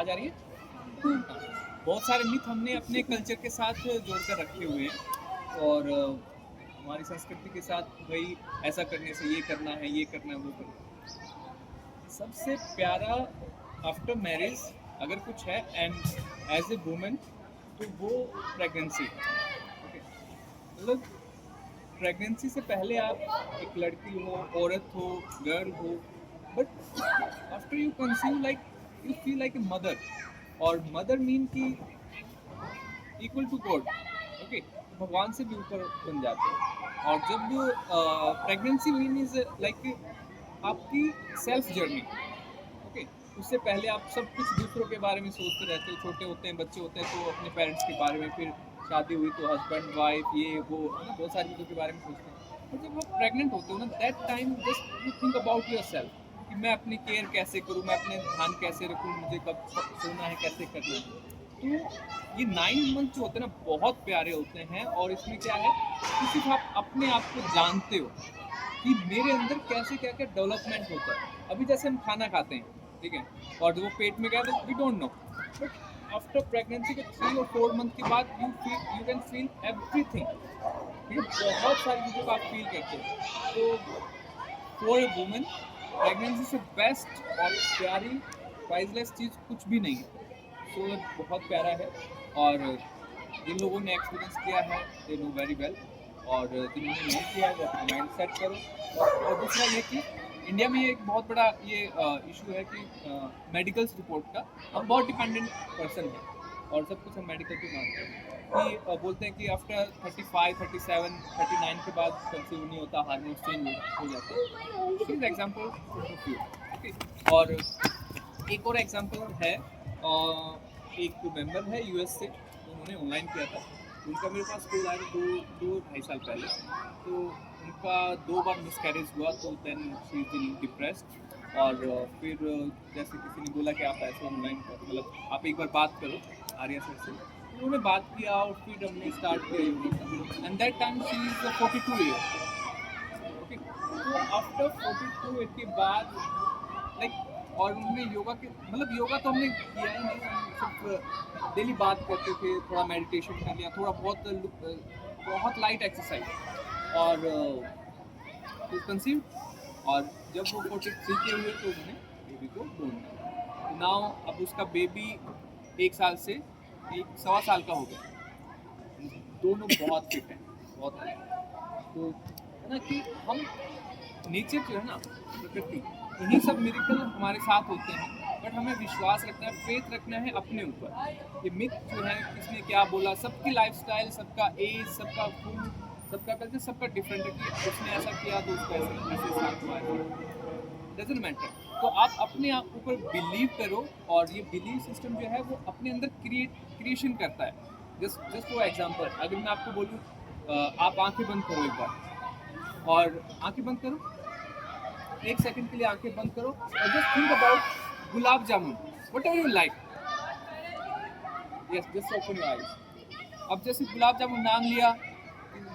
आवाज़ आ रही है? हाँ, बहुत सारे मिथ हमने अपने कल्चर के साथ जोड़कर रखे हुए हैं और हमारी संस्कृति के साथ भाई ऐसा करने से ये करना है, ये करना है, वो करना है। सबसे प्यारा आफ्टर मैरिज अगर कुछ है एंड एज ए वुमेन तो वो प्रेगनेंसी। ओके, मतलब प्रेगनेंसी से पहले आप एक लड़की हो, औरत हो, गर्ल हो, but after you conceive like you feel like a mother. और मदर मीन की इक्वल टू गॉड। ओके, भगवान से भी ऊपर बन जाते हैं। और जब प्रेगनेंसी मीन इज लाइक आपकी सेल्फ जर्नी। ओके, उससे पहले आप सब कुछ दूसरों के बारे में सोचते रहते हो, छोटे होते हैं, बच्चे होते हैं तो अपने पेरेंट्स के बारे में, फिर शादी हुई तो हस्बैंड वाइफ ये वो है ना, बहुत सारी चीज़ों के बारे में सोचते हैं। और जब आप प्रेग्नेंट होते हो ना, that time just you think about your self कि मैं अपनी केयर कैसे करूँ, मैं अपने ध्यान कैसे रखूँ, मुझे कब सोना है, कैसे करना है। तो ये 9 मंथ जो होते हैं ना, बहुत प्यारे होते हैं। और इसमें क्या है कि सिर्फ आप अपने आप को जानते हो कि मेरे अंदर कैसे क्या क्या डेवलपमेंट होता है। अभी जैसे हम खाना खाते हैं, ठीक है, और जब वो पेट में गया तो we don't know, but after pregnancy के 3 और 4 मंथ के बाद यू कैन फील एवरीथिंग। ये बहुत सारी चीज़ों को आप फील करते हो। तो फॉर ए वुमेन प्रेगनेंसी से बेस्ट और प्यारी प्राइसलेस चीज़ कुछ भी नहीं है। सो बहुत प्यारा है। और जिन लोगों ने एक्सपीरियंस किया है दे नो वेरी वेल, और जिन्होंने नहीं किया है वो अपना माइंड सेट करो। और दूसरा ये कि इंडिया में ये एक बहुत बड़ा ये इशू है कि मेडिकल्स रिपोर्ट का हम बहुत डिपेंडेंट पर्सन है और सब कुछ हम मेडिकल पे मानते हैं कि बोलते हैं कि आफ्टर 35, 37, 39 के बाद कंसीव नहीं होता, हार्मोन्स चेंज हो जाते हैं। She is example of you. Okay, और एक और एग्जांपल है, एक मेंबर है यूएस से, उन्होंने ऑनलाइन किया था। उनका मेरे पास कॉल आया था 2-2.5 साल पहले। तो उनका 2 बार मिसकैरेज हुआ, तो then she is in depressed. और फिर जैसे किसी ने बोला कि आप ऐसे ऑनलाइन मतलब आप एक बार बात करो आर्या सर से। तो उन्होंने बात किया और फिर हमने स्टार्ट किया योगा का, and that time she is 42 year. Okay, तो आफ्टर 42 ईयर के बाद लाइक, और उन्होंने योगा के मतलब योगा तो हमने किया ही नहीं, हम सिर्फ डेली बात करते थे, थोड़ा मेडिटेशन कर लिया, थोड़ा बहुत बहुत लाइट एक्सरसाइज। और कंसीव, और जब वो 43 के हुए तो उन्होंने बेबी को बोर्न किया। नाउ अब उसका बेबी 1 साल से 1 सवा साल का हो गया। दोनों बहुत फिट हैं, बहुत fit। तो है ना कि हम नेचर जो है ना, प्रकृति, इन्हीं सब मिरेकल हमारे साथ होते हैं। बट हमें विश्वास रखना है, फेथ रखना है अपने ऊपर। ये मिथ जो है किसने क्या बोला, सबकी लाइफस्टाइल, सबका एज, सबका फूड, सबका कल्चर, सबका डिफरेंट है कि उसने ऐसा किया तो उसको ऐसे साथ हुआ है, डजेंट मैटर। तो आप अपने आप ऊपर बिलीव करो, और ये बिलीव सिस्टम जो है वो अपने अंदर क्रिएशन करता है। जस्ट फॉर एग्जांपल, अगर मैं आपको बोलूँ आप आंखें बंद करो एक बार, और आंखें बंद करो, 1 सेकंड के लिए आंखें बंद करो और just think about gulab jamun, what ever you like. Yes, just open your eyes. अब जैसे गुलाब जामुन नाम लिया,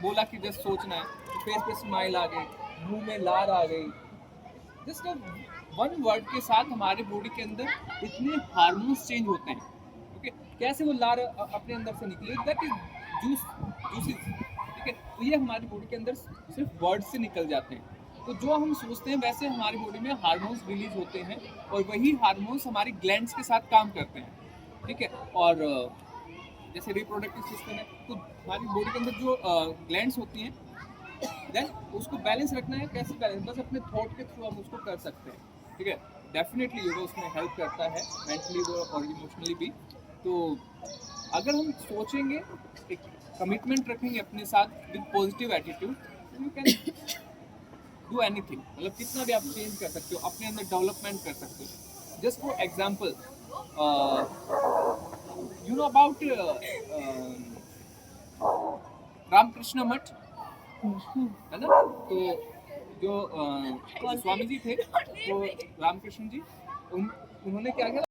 बोला कि जस्ट सोचना है, तो फेस पे स्माइल आ गई, मुंह में लार आ गई। जस्ट वन वर्ड के साथ हमारे बॉडी के अंदर इतने हार्मोन्स चेंज होते हैं। ओके, कैसे वो लार अपने अंदर से निकले, दैट इज जूसेस। ठीक है, तो ये हमारी बॉडी के अंदर सिर्फ वर्ड से निकल जाते हैं। तो जो हम सोचते हैं वैसे हमारी बॉडी में हार्मोन्स रिलीज होते हैं, और वही हार्मोन्स हमारी ग्लैंड्स के साथ काम करते हैं। ठीक है, और जैसे रिप्रोडक्टिव सिस्टम है, तो हमारी बॉडी के अंदर जो ग्लैंड्स होती हैं, देन उसको बैलेंस रखना है। कैसे बैलेंस, बस अपने थॉट के थ्रू हम उसको कर सकते हैं। ठीक है, डेफिनेटली योगा उसमें हेल्प करता है, मेंटली और इमोशनली भी। तो अगर हम सोचेंगे, एक कमिटमेंट रखेंगे अपने साथ with positive attitude, you can do anything. मतलब कितना भी आप चेंज कर सकते हो, अपने अंदर डेवलपमेंट कर सकते हो। Just for example, you know about Ramakrishna Math, है ना? तो जो स्वामी जी थे, तो रामकृष्ण जी, उन्होंने क्या किया,